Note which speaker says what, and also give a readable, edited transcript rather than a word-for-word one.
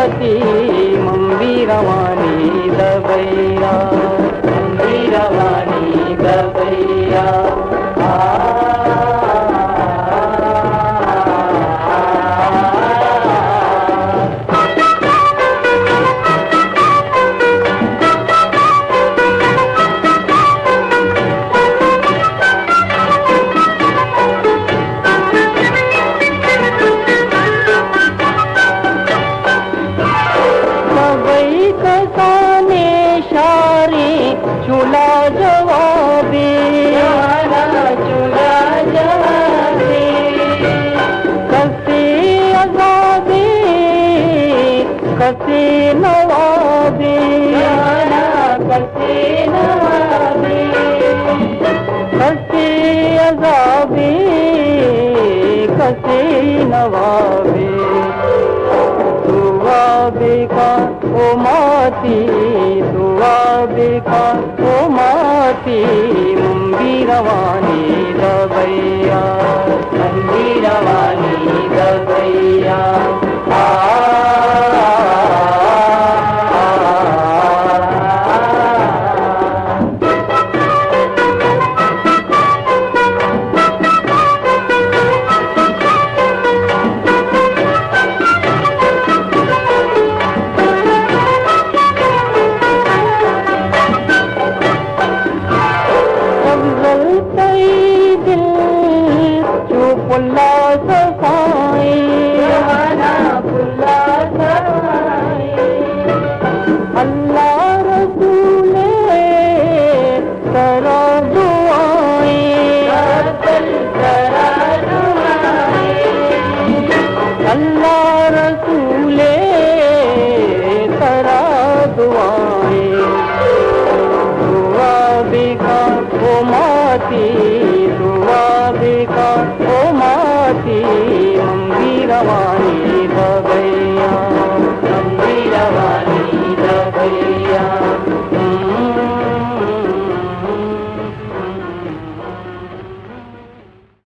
Speaker 1: माती मंदिरवाणी दबैया, मंदिरवाणी दबैया। चूला जवाबी, चूला जवाबी, कसे अजाबी, कसे नवाबी, कसे नवाबी, कसे अजाबी, कसे नवाबी। दुआ बेका ओ माती, दुआ बेका ओ माती मंदिरवाणी दबैया, मंदिरवाणी दबैया। पुल्ला सफाई, पुल्ला सफाई, अल्लाह रसूले करा दुआएं, करा दुआएं, अल्लाह रसूले करा दुआएं। दुआ बेका ओ माती, दुआ बेका ओ माती